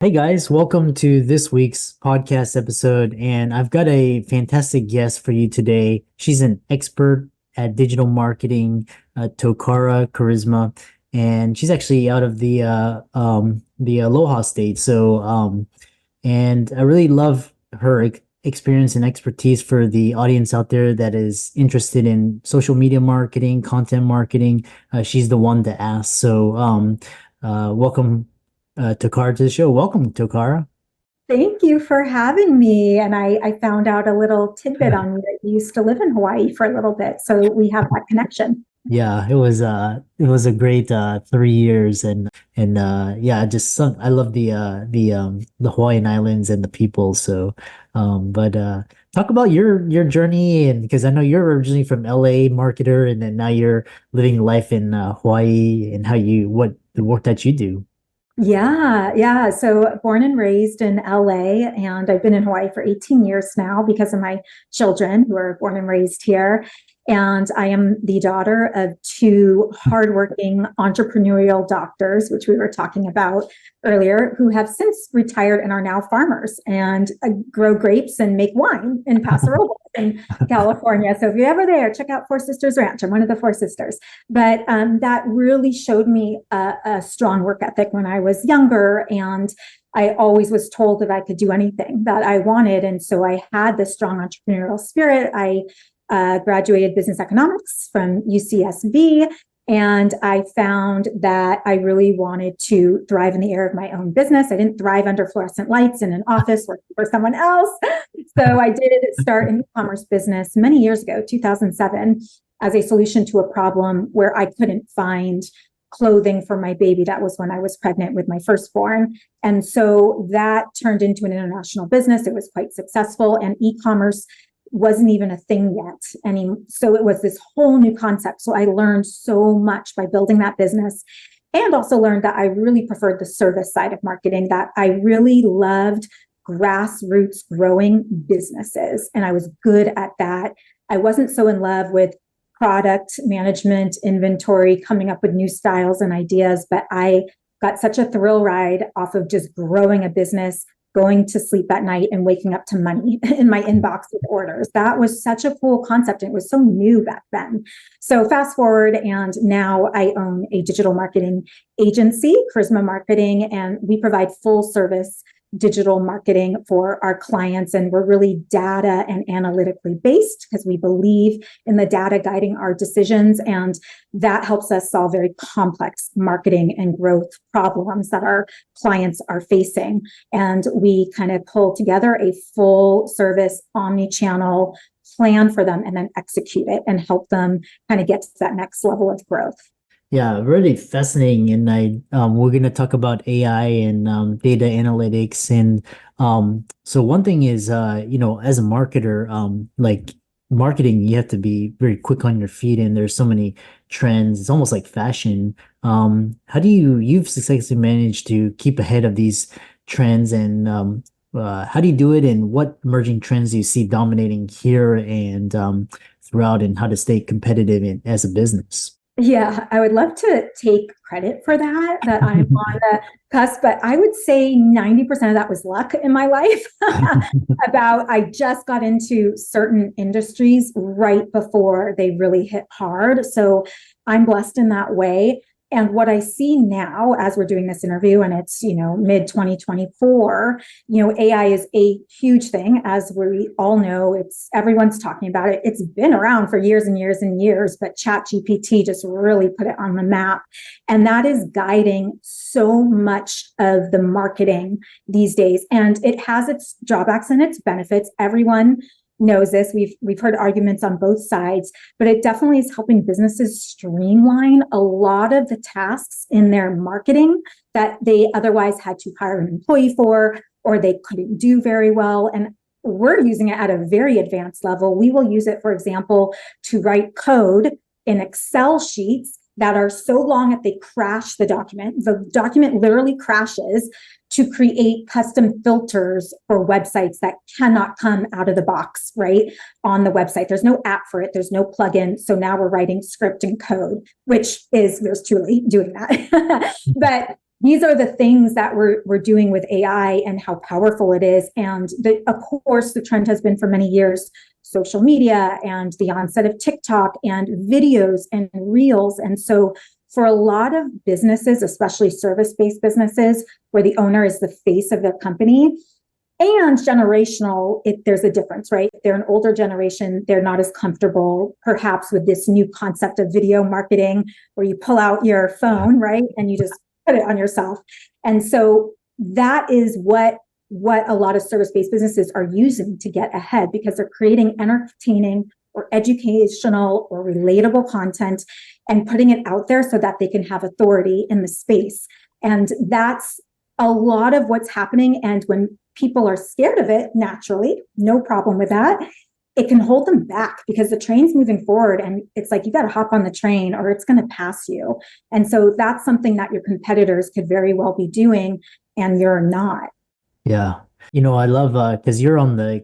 Hey guys, welcome to this week's podcast episode. And I've got a fantastic guest for you today. She's an expert at digital marketing, Toccara Charisma, and she's actually out of the Aloha state. And I really love her experience and expertise for the audience out there that is interested in social media marketing, content marketing. She's the one to ask. Welcome Toccara to the show. Welcome, Toccara. Thank you for having me. And I found out a little tidbit on you that you used to live in Hawaii for a little bit. So we have that connection. Yeah, it was a great 3 years and yeah, I love the Hawaiian Islands and the people. But talk about your journey, and because I know you're originally from LA, marketer, and then now you're living life in Hawaii, and how you what the work that you do. Yeah. So born and raised in LA, and I've been in Hawaii for 18 years now because of my children who are born and raised here. And I am the daughter of two hardworking entrepreneurial doctors, which we were talking about earlier, who have since retired and are now farmers and grow grapes and make wine in Paso Robles in California. So if you're ever there, check out Four Sisters Ranch. I'm one of the Four Sisters. But that really showed me a strong work ethic when I was younger. And I always was told that I could do anything that I wanted. And so I had this strong entrepreneurial spirit. I graduated business economics from UCSB. And I found that I really wanted to thrive in the air of my own business. I didn't thrive under fluorescent lights in an office working for someone else. So I did start an e-commerce business many years ago, 2007, as a solution to a problem where I couldn't find clothing for my baby. That was when I was pregnant with my firstborn. And so that turned into an international business. It was quite successful, and e-commerce wasn't even a thing yet. So it was this whole new concept. So I learned so much by building that business, and also learned that I really preferred the service side of marketing, that I really loved grassroots growing businesses. And I was good at that. I wasn't so in love with product management, inventory, coming up with new styles and ideas, but I got such a thrill ride off of just growing a business, going to sleep at night and waking up to money in my inbox with orders. That was such a cool concept. And it was so new back then. So fast forward, and now I own a digital marketing agency, Charisma Marketing, and we provide full service digital marketing for our clients. And we're really data and analytically based because we believe in the data guiding our decisions. And that helps us solve very complex marketing and growth problems that our clients are facing. And we kind of pull together a full service omni-channel plan for them and then execute it and help them kind of get to that next level of growth. Yeah, really fascinating. And we're going to talk about AI and data analytics. And so one thing is, as a marketer, like marketing, you have to be very quick on your feet, and there's so many trends. It's almost like fashion. How do you've successfully managed to keep ahead of these trends, and how do you do it? And what emerging trends do you see dominating here and throughout, and how to stay competitive as a business? Yeah, I would love to take credit for that I'm on the cusp, but I would say 90% of that was luck in my life. I just got into certain industries right before they really hit hard. So I'm blessed in that way. And what I see now as we're doing this interview, and it's, mid 2024, AI is a huge thing. As we all know, everyone's talking about it. It's been around for years and years and years, but ChatGPT just really put it on the map. And that is guiding so much of the marketing these days. And it has its drawbacks and its benefits. Everyone knows this. We've heard arguments on both sides, but it definitely is helping businesses streamline a lot of the tasks in their marketing that they otherwise had to hire an employee for, or they couldn't do very well. And we're using it at a very advanced level. We will use it, for example, to write code in Excel sheets that are so long that they crash the document. The document literally crashes, to create custom filters for websites that cannot come out of the box, right? On the website. There's no app for it. There's no plugin. So now we're writing script and code, which is, there's truly doing that. But these are the things that we're doing with AI and how powerful it is. And of course, the trend has been for many years social media and the onset of TikTok and videos and reels. And so for a lot of businesses, especially service-based businesses, where the owner is the face of their company, and generational, there's a difference, right? They're an older generation. They're not as comfortable, perhaps, with this new concept of video marketing, where you pull out your phone, right, and you just put it on yourself. And so that is what a lot of service-based businesses are using to get ahead, because they're creating entertaining or educational or relatable content and putting it out there so that they can have authority in the space. And that's a lot of what's happening. And when people are scared of it, naturally, no problem with that, it can hold them back, because the train's moving forward and it's like, you got to hop on the train or it's going to pass you. And so that's something that your competitors could very well be doing and you're not. Yeah. I love because you're on the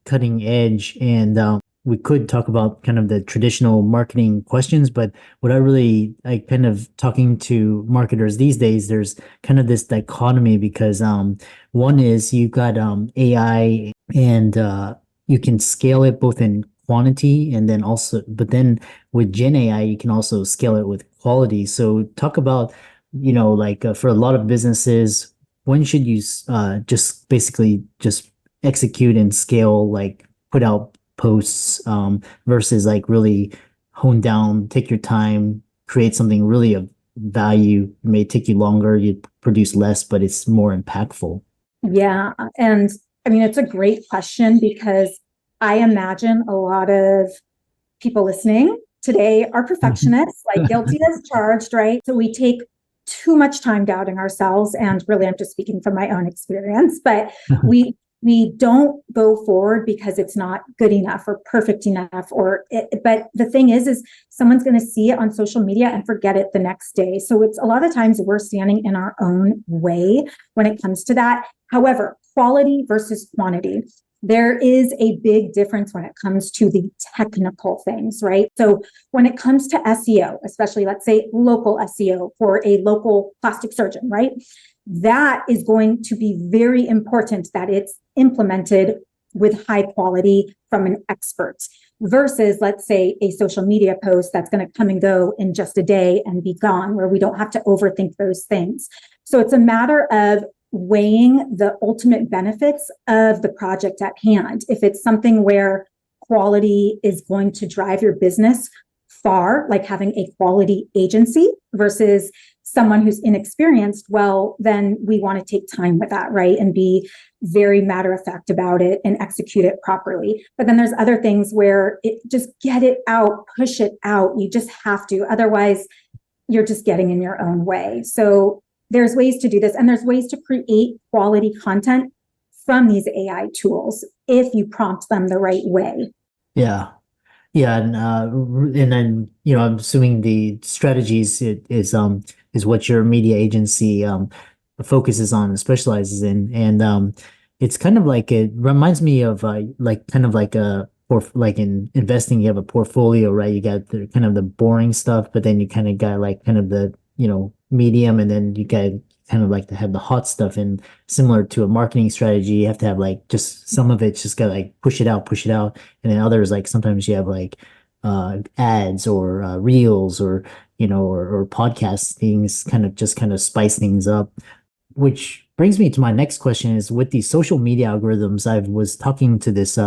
cutting edge, and we could talk about kind of the traditional marketing questions, but what I really like kind of talking to marketers these days, there's kind of this dichotomy, because one is you've got AI, and you can scale it both in quantity and then also, but then with Gen AI, you can also scale it with quality. So talk about, like for a lot of businesses, when should you just basically just execute and scale, like put out posts, versus like really hone down, take your time, create something really of value. It may take you longer, you produce less, but it's more impactful. Yeah. And I mean, it's a great question, because I imagine a lot of people listening today are perfectionists, like guilty as charged, right? So we take too much time doubting ourselves. And really, I'm just speaking from my own experience, but we don't go forward because it's not good enough or perfect enough, but the thing is someone's going to see it on social media and forget it the next day. So it's a lot of times we're standing in our own way when it comes to that. However, quality versus quantity. There is a big difference when it comes to the technical things, right? So when it comes to SEO, especially let's say local SEO for a local plastic surgeon, right? That is going to be very important that it's implemented with high quality from an expert, versus, let's say, a social media post that's going to come and go in just a day and be gone, where we don't have to overthink those things. So it's a matter of weighing the ultimate benefits of the project at hand. If it's something where quality is going to drive your business far, like having a quality agency versus someone who's inexperienced, well, then we want to take time with that, right? And be very matter of fact about it and execute it properly. But then there's other things where it just get it out, push it out. You just have to, otherwise you're just getting in your own way. So there's ways to do this, and there's ways to create quality content from these AI tools if you prompt them the right way. Yeah. Yeah, and then I'm assuming the strategies is what your media agency focuses on and specializes in, and it's kind of like, it reminds me of like kind of like or like in investing, you have a portfolio, right? You got the kind of the boring stuff, but then you kind of got like kind of the medium, and then you got kind of like to have the hot stuff. And similar to a marketing strategy, you have to have like just some of it just got like push it out, and then others, like sometimes you have like ads or reels, or or podcast things, kind of spice things up. Which brings me to my next question: is with these social media algorithms, I was talking to this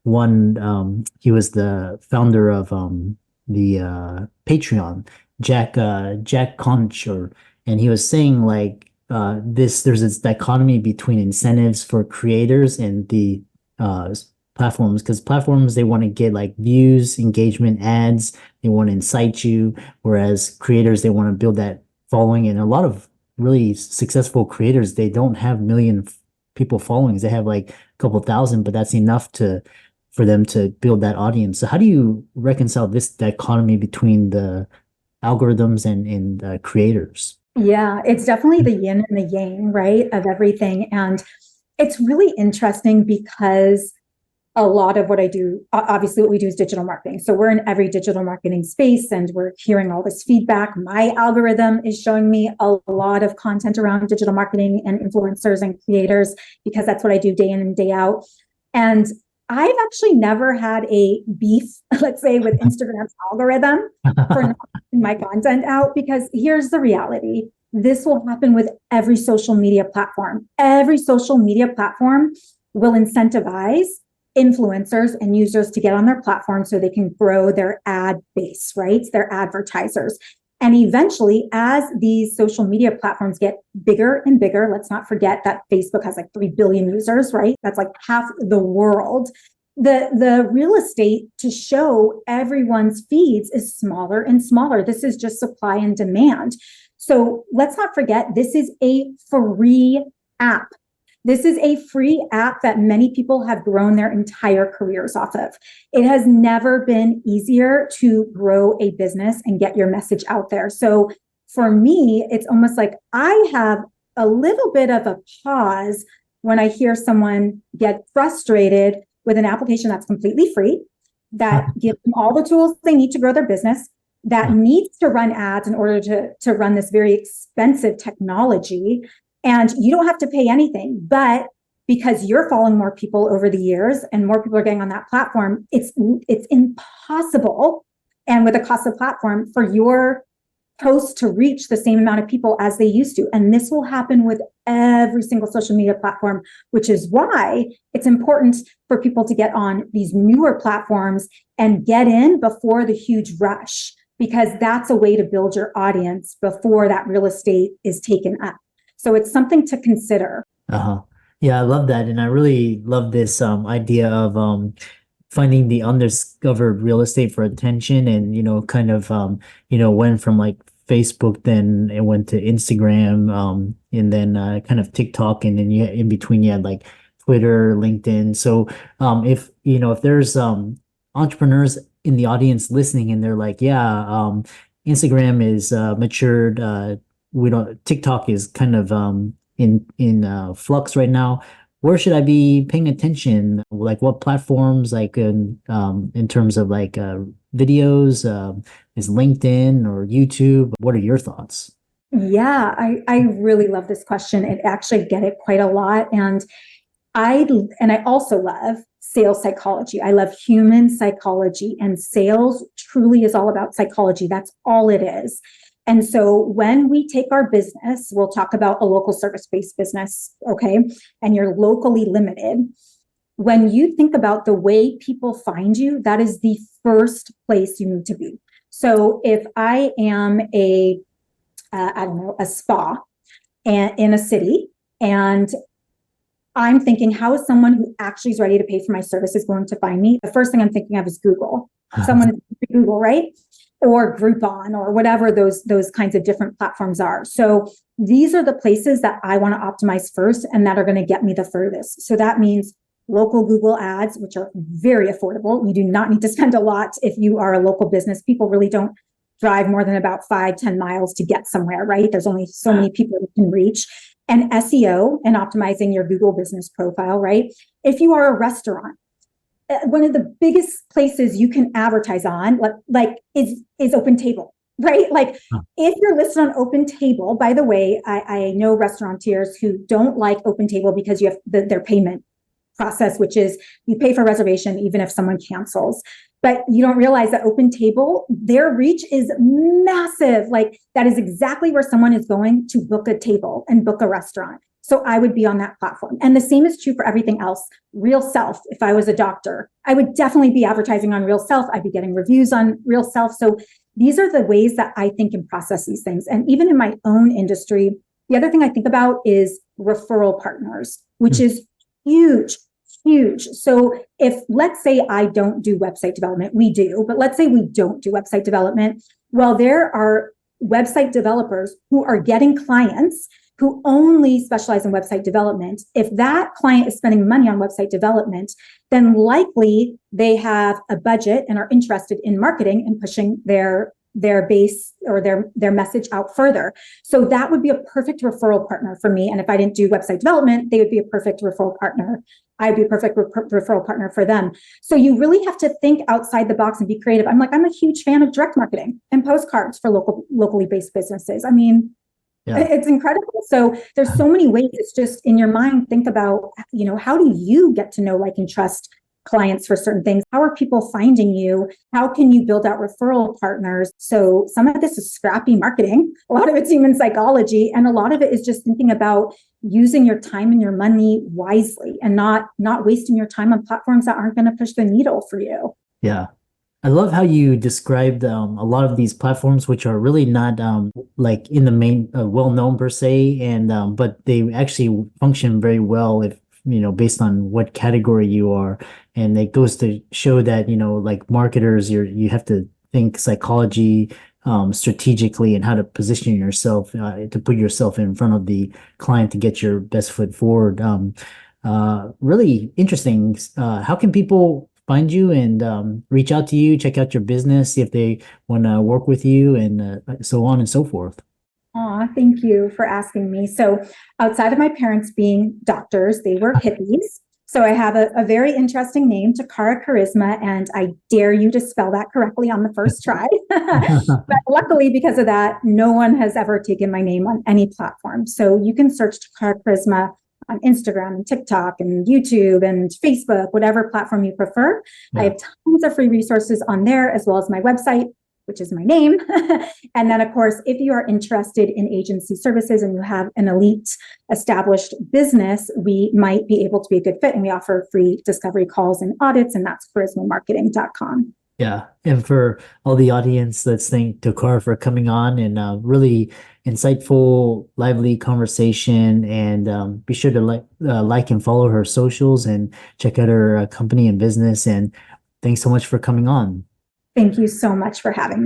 one, he was the founder of the Patreon, Jack Conch, and he was saying like there's this dichotomy between incentives for creators and the uh platforms, because platforms, they want to get like views, engagement, ads, they want to incite you, whereas creators, they want to build that following. And a lot of really successful creators, they don't have people followings, they have like a couple thousand, but that's enough for them to build that audience. So how do you reconcile this dichotomy between the algorithms and creators? Yeah, it's definitely the yin and the yang, right, of everything. And it's really interesting because a lot of what I do, obviously what we do is digital marketing. So we're in every digital marketing space and we're hearing all this feedback. My algorithm is showing me a lot of content around digital marketing and influencers and creators because that's what I do day in and day out. And I've actually never had a beef, let's say, with Instagram's algorithm for not putting my content out, because here's the reality. This will happen with every social media platform. Every social media platform will incentivize influencers and users to get on their platform so they can grow their ad base, right? Their advertisers. And eventually, as these social media platforms get bigger and bigger, let's not forget that Facebook has like 3 billion users, right? That's like half the world. The real estate to show everyone's feeds is smaller and smaller. This is just supply and demand. So let's not forget, this is a free app. This is a free app that many people have grown their entire careers off of. It has never been easier to grow a business and get your message out there. So for me, it's almost like I have a little bit of a pause when I hear someone get frustrated with an application that's completely free, that gives them all the tools they need to grow their business, that needs to run ads in order to run this very expensive technology. And you don't have to pay anything, but because you're following more people over the years and more people are getting on that platform, it's impossible. And with a costly platform for your posts to reach the same amount of people as they used to. And this will happen with every single social media platform, which is why it's important for people to get on these newer platforms and get in before the huge rush, because that's a way to build your audience before that real estate is taken up. So it's something to consider. Uh-huh. Yeah, I love that. And I really love this idea of finding the undiscovered real estate for attention, and kind of went from like Facebook, then it went to Instagram, and then kind of TikTok, and then in between you had like Twitter, LinkedIn. So if there's entrepreneurs in the audience listening and they're like, yeah, Instagram is matured, we don't TikTok is kind of in flux right now. Where should I be paying attention? Like what platforms, like in terms of like videos, is LinkedIn or YouTube? What are your thoughts? Yeah, I really love this question. I actually get it quite a lot. And I also love sales psychology. I love human psychology, and sales truly is all about psychology. That's all it is. And so when we take our business, we'll talk about a local service-based business, okay? And you're locally limited. When you think about the way people find you, that is the first place you need to be. So if I am a spa in a city, and I'm thinking, how is someone who actually is ready to pay for my services going to find me? The first thing I'm thinking of is Google. Someone is Google, right? Or Groupon, or whatever those kinds of different platforms are. So these are the places that I want to optimize first and that are going to get me the furthest. So that means local Google ads, which are very affordable. You do not need to spend a lot if you are a local business. People really don't drive more than about 5-10 miles to get somewhere, right? There's only so many people you can reach. And SEO and optimizing your Google business profile, right? If you are a restaurant, one of the biggest places you can advertise on, is Open Table, right? Like if you're listed on Open Table, by the way, I know restaurateurs who don't like Open Table because you have their payment process, which is you pay for reservation even if someone cancels. But you don't realize that Open Table, their reach is massive. Like that is exactly where someone is going to book a table and book a restaurant. So I would be on that platform. And the same is true for everything else. Real Self, if I was a doctor, I would definitely be advertising on Real Self. I'd be getting reviews on Real Self. So these are the ways that I think and process these things. And even in my own industry, the other thing I think about is referral partners, which is huge. Huge. So if, let's say I don't do website development, we do, but let's say we don't do website development. Well, there are website developers who are getting clients who only specialize in website development. If that client is spending money on website development, then likely they have a budget and are interested in marketing and pushing their base or their message out further. So that would be a perfect referral partner for me. And if I didn't do website development, they would be a perfect referral partner I'd be a perfect referral partner for them. So you really have to think outside the box and be creative. I'm a huge fan of direct marketing and postcards for locally based businesses. I mean, Yeah. it's incredible. So there's so many ways. It's just in your mind, think about, how do you get to know, like, and trust clients for certain things? How are people finding you? How can you build out referral partners? So some of this is scrappy marketing. A lot of it's human psychology. And a lot of it is just thinking about using your time and your money wisely and not wasting your time on platforms that aren't going to push the needle for you. Yeah. I love how you described a lot of these platforms, which are really not like in the main well known per se, and but they actually function very well if based on what category you are, and it goes to show that like marketers, you have to think psychology strategically and how to position yourself to put yourself in front of the client to get your best foot forward. Really interesting. How can people find you and reach out to you, check out your business, see if they want to work with you, and so on and so forth? Aw, thank you for asking me. So, outside of my parents being doctors, they were hippies. So, I have a very interesting name, Toccara Charisma, and I dare you to spell that correctly on the first try. But luckily, because of that, no one has ever taken my name on any platform. So, you can search Toccara Charisma on Instagram and TikTok and YouTube and Facebook, whatever platform you prefer. I Yeah. have tons of free resources on there, as well as my website, which is my name. And then, of course, if you are interested in agency services and you have an elite established business, we might be able to be a good fit. And we offer free discovery calls and audits, and that's charismamarketing.com. Yeah. And for all the audience, let's thank Tokar for coming on and really insightful, lively conversation. And be sure to like and follow her socials and check out her company and business. And thanks so much for coming on. Thank you so much for having me.